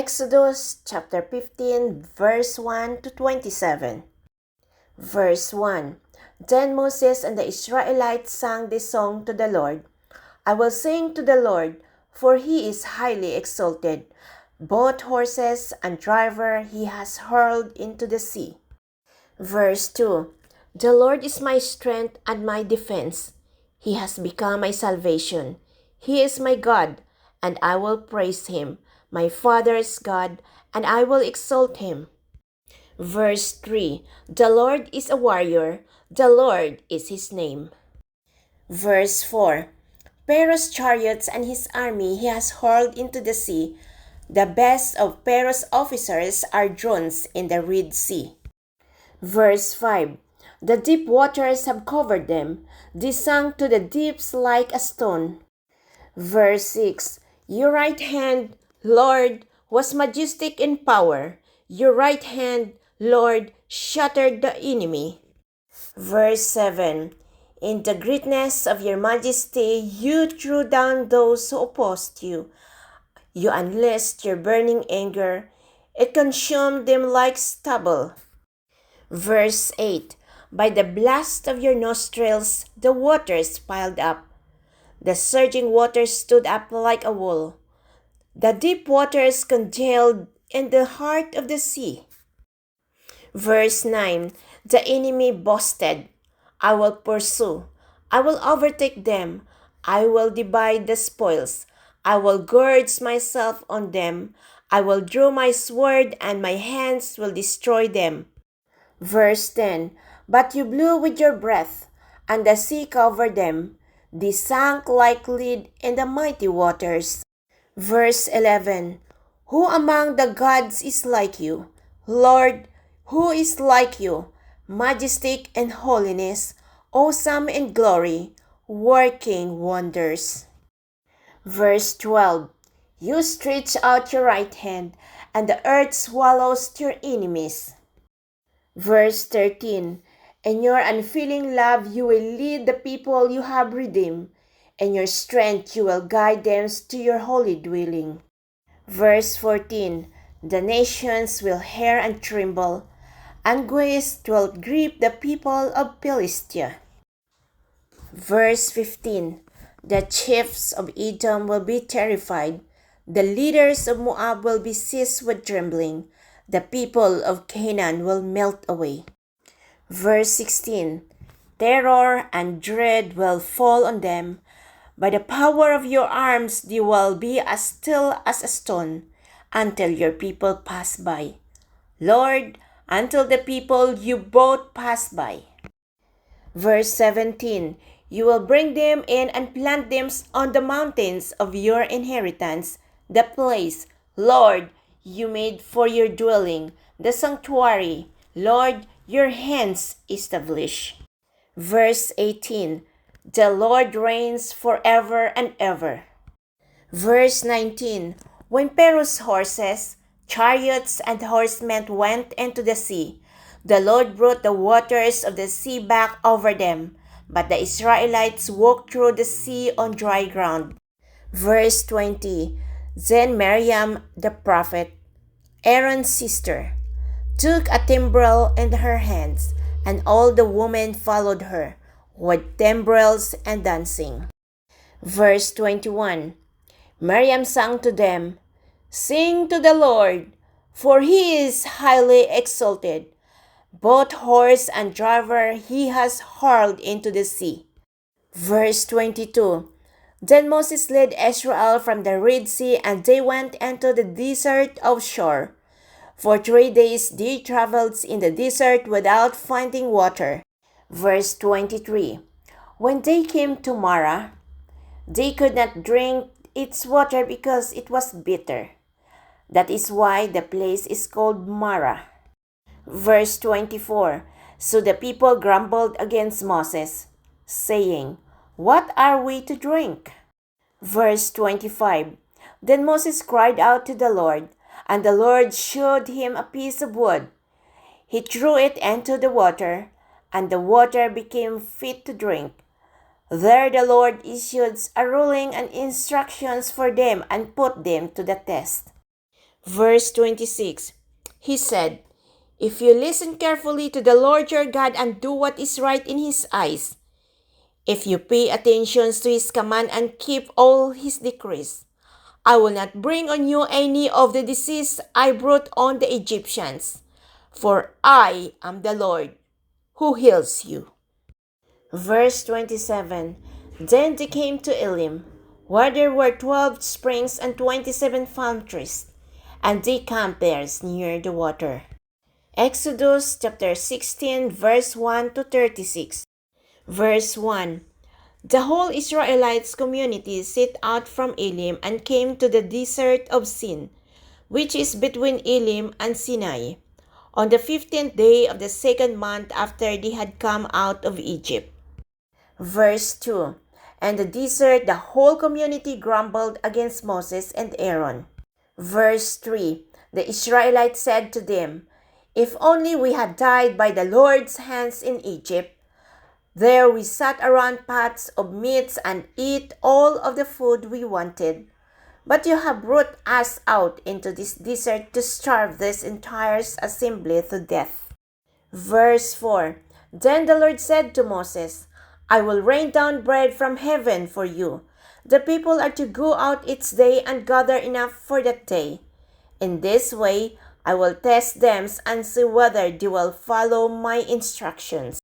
Exodus chapter 15, verse 1 to 27. Verse 1. Then Moses and the Israelites sang this song to the Lord. I will sing to the Lord, for he is highly exalted. Both horses and driver he has hurled into the sea. Verse 2. The Lord is my strength and my defense. He has become my salvation. He is my God, and I will praise him, my Father's God, and I will exalt him. Verse 3. The Lord is a warrior. The Lord is his name. Verse 4. Pharaoh's chariots and his army he has hurled into the sea. The best of Pharaoh's officers are drones in the Red Sea. Verse 5. The deep waters have covered them. They sunk to the deeps like a stone. Verse 6. Your right hand, Lord, was majestic in power. Your right hand, Lord, shattered the enemy. Verse 7. In the greatness of your majesty, you threw down those who opposed you. You unleashed your burning anger. It consumed them like stubble. Verse 8. By the blast of your nostrils, the waters piled up. The surging waters stood up like a wall. The deep waters congealed in the heart of the sea. Verse 9. The enemy boasted, I will pursue. I will overtake them. I will divide the spoils. I will gorge myself on them. I will draw my sword, and my hands will destroy them. Verse 10. But you blew with your breath, and the sea covered them. They sank like lead in the mighty waters. Verse 11. Who among the gods is like you? Lord, who is like you? Majestic in holiness, awesome in glory, working wonders. Verse 12. You stretch out your right hand, and the earth swallows your enemies. Verse 13. In your unfailing love you will lead the people you have redeemed. In your strength you will guide them to your holy dwelling. Verse 14. The nations will hear and tremble. Anguish will grip the people of Philistia. Verse 15. The chiefs of Edom will be terrified. The leaders of Moab will be seized with trembling. The people of Canaan will melt away. Verse 16. Terror and dread will fall on them. By the power of your arms they will be as still as a stone until your people pass by. Lord, until the people you brought pass by. Verse 17. You will bring them in and plant them on the mountains of your inheritance, the place, Lord, you made for your dwelling, the sanctuary, Lord, your hands establish. Verse 18. The Lord reigns forever and ever. Verse 19. When Pharaoh's horses, chariots, and horsemen went into the sea, the Lord brought the waters of the sea back over them, but the Israelites walked through the sea on dry ground. Verse 20. Then Miriam the prophet, Aaron's sister, took a timbrel in her hands, and all the women followed her, with timbrels and dancing. Verse 21. Miriam sang to them, Sing to the Lord, for he is highly exalted. Both horse and driver he has hurled into the sea. Verse 22. Then Moses led Israel from the Red Sea, and they went into the desert of Shur. For 3 days they traveled in the desert without finding water. Verse 23. When they came to Marah, they could not drink its water because it was bitter. That is why the place is called Marah. Verse 24. So the people grumbled against Moses, saying, What are we to drink? Verse 25. Then Moses cried out to the Lord, and the Lord showed him a piece of wood. He threw it into the water, and the water became fit to drink. There the Lord issued a ruling and instructions for them and put them to the test. Verse 26. He said, "If you listen carefully to the Lord your God and do what is right in His eyes, if you pay attention to His command and keep all His decrees, I will not bring on you any of the disease I brought on the Egyptians, for I am the Lord who heals you." Verse 27. Then they came to Elim, where there were 12 springs and 27 palm trees, and they camped there near the water. Exodus chapter 16, verse 1 to 36. Verse 1. The whole Israelites community set out from Elim and came to the desert of Sin, which is between Elim and Sinai, on the 15th day of the second month after they had come out of Egypt. Verse 2. And the desert, the whole community grumbled against Moses and Aaron. Verse 3. The Israelites said to them, "If only we had died by the Lord's hands in Egypt. There we sat around pots of meats and ate all of the food we wanted. But you have brought us out into this desert to starve this entire assembly to death." Verse 4. Then the Lord said to Moses, "I will rain down bread from heaven for you. The people are to go out each day and gather enough for that day. In this way, I will test them and see whether they will follow my instructions."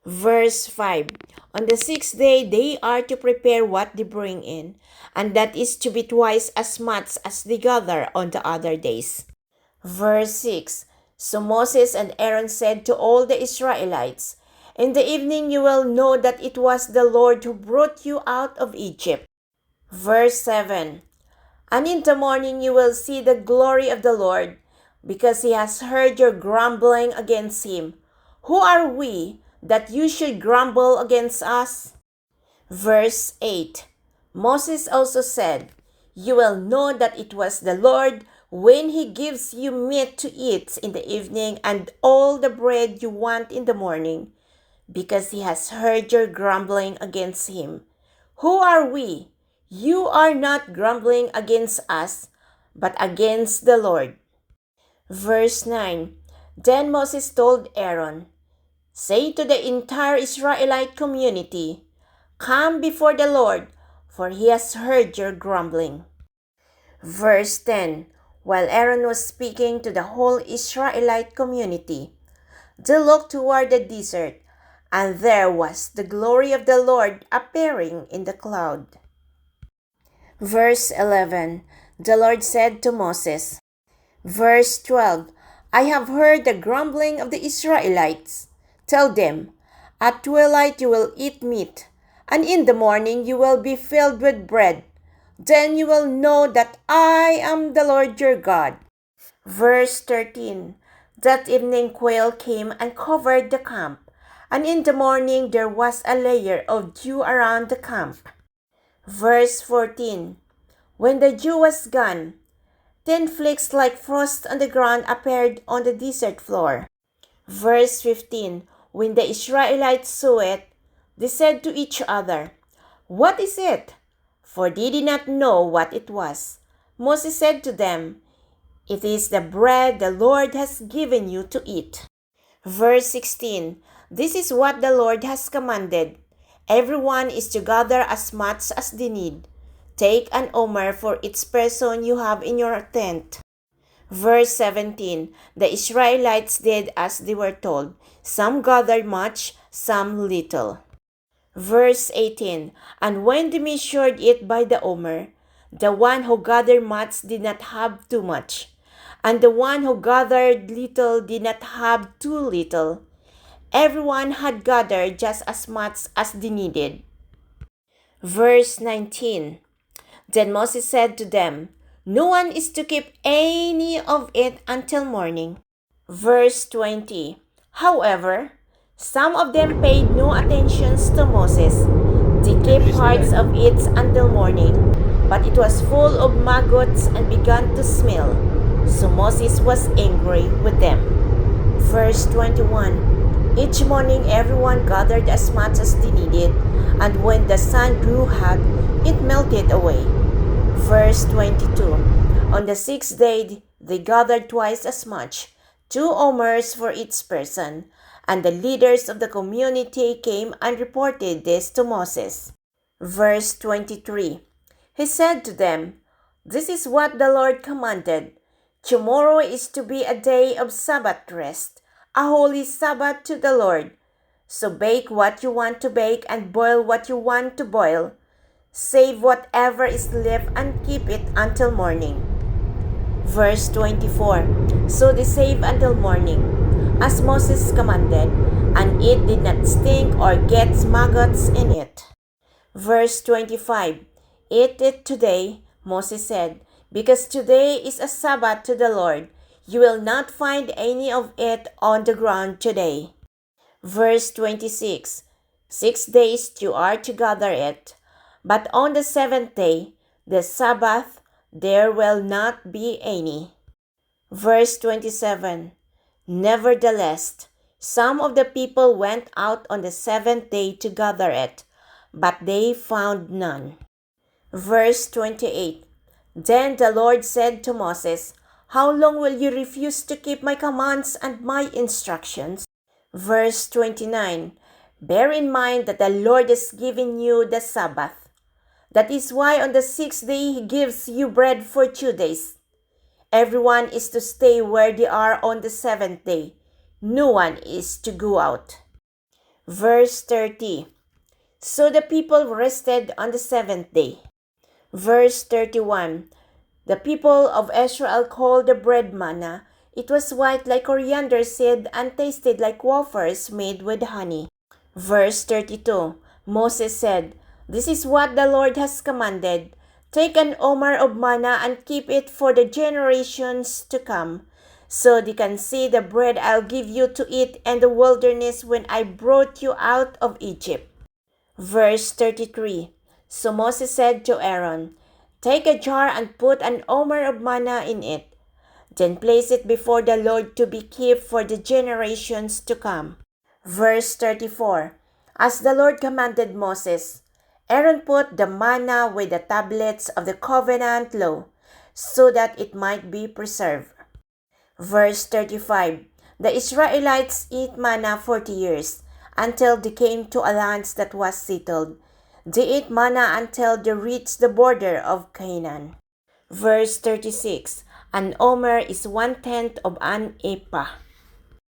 Verse 5. On the 6th day, they are to prepare what they bring in, and that is to be twice as much as they gather on the other days. Verse 6. So Moses and Aaron said to all the Israelites, "In the evening you will know that it was the Lord who brought you out of Egypt." Verse 7. And in the morning you will see the glory of the Lord, because He has heard your grumbling against Him. Who are we that you should grumble against us? Verse 8. Moses also said, "You will know that it was the Lord when He gives you meat to eat in the evening and all the bread you want in the morning, because He has heard your grumbling against Him. Who are we? You are not grumbling against us, but against the Lord." Verse 9. Then Moses told Aaron, "Say to the entire Israelite community, 'Come before the Lord, for He has heard your grumbling.'" Verse 10. While Aaron was speaking to the whole Israelite community, they looked toward the desert, and there was the glory of the Lord appearing in the cloud. Verse 11. The Lord said to Moses. Verse 12. "I have heard the grumbling of the Israelites. Tell them, at twilight you will eat meat, and in the morning you will be filled with bread. Then you will know that I am the Lord your God." Verse 13. That evening quail came and covered the camp, and in the morning there was a layer of dew around the camp. Verse 14. When the dew was gone, 10 flakes like frost on the ground appeared on the desert floor. Verse 15. When the Israelites saw it, they said to each other, "What is it?" For they did not know what it was. Moses said to them, "It is the bread the Lord has given you to eat." Verse 16. This is what the Lord has commanded. Everyone is to gather as much as they need. Take an omer for each person you have in your tent. Verse 17. The Israelites did as they were told. Some gathered much, some little. Verse 18. And when they measured it by the omer, the one who gathered much did not have too much, and the one who gathered little did not have too little. Everyone had gathered just as much as they needed. Verse 19. Then Moses said to them, "No one is to keep any of it until morning." Verse 20. However, some of them paid no attention to Moses. They kept parts of it until morning, but it was full of maggots and began to smell. So Moses was angry with them. Verse 21. Each morning everyone gathered as much as they needed, and when the sun grew hot, it melted away. Verse 22. On the 6th day, they gathered twice as much, 2 omers for each person. And the leaders of the community came and reported this to Moses. Verse 23. He said to them, "This is what the Lord commanded. Tomorrow is to be a day of Sabbath rest, a holy Sabbath to the Lord. So bake what you want to bake and boil what you want to boil. Save whatever is left and keep it until morning." Verse 24. So they saved until morning, as Moses commanded, and it did not stink or get maggots in it. Verse 25. Eat it today, Moses said, because today is a Sabbath to the Lord. You will not find any of it on the ground today. Verse 26. 6 days you are to gather it, but on the 7th day, the Sabbath, there will not be any. Verse 27. Nevertheless, some of the people went out on the 7th day to gather it, but they found none. Verse 28. Then the Lord said to Moses, "How long will you refuse to keep my commands and my instructions?" Verse 29. Bear in mind that the Lord has given you the Sabbath. That is why on the 6th day he gives you bread for 2 days. Everyone is to stay where they are on the 7th day. No one is to go out. Verse 30. So the people rested on the 7th day. Verse 31. The people of Israel called the bread manna. It was white like coriander seed and tasted like wafers made with honey. Verse 32. Moses said, "This is what the Lord has commanded. Take an omer of manna and keep it for the generations to come, so they can see the bread I'll give you to eat in the wilderness when I brought you out of Egypt." Verse 33. So Moses said to Aaron, "Take a jar and put an omer of manna in it. Then place it before the Lord to be kept for the generations to come." Verse 34. As the Lord commanded Moses, Aaron put the manna with the tablets of the covenant law, so that it might be preserved. Verse 35. The Israelites ate manna 40 years, until they came to a land that was settled. They ate manna until they reached the border of Canaan. Verse 36. An omer is 1/10 of an ephah.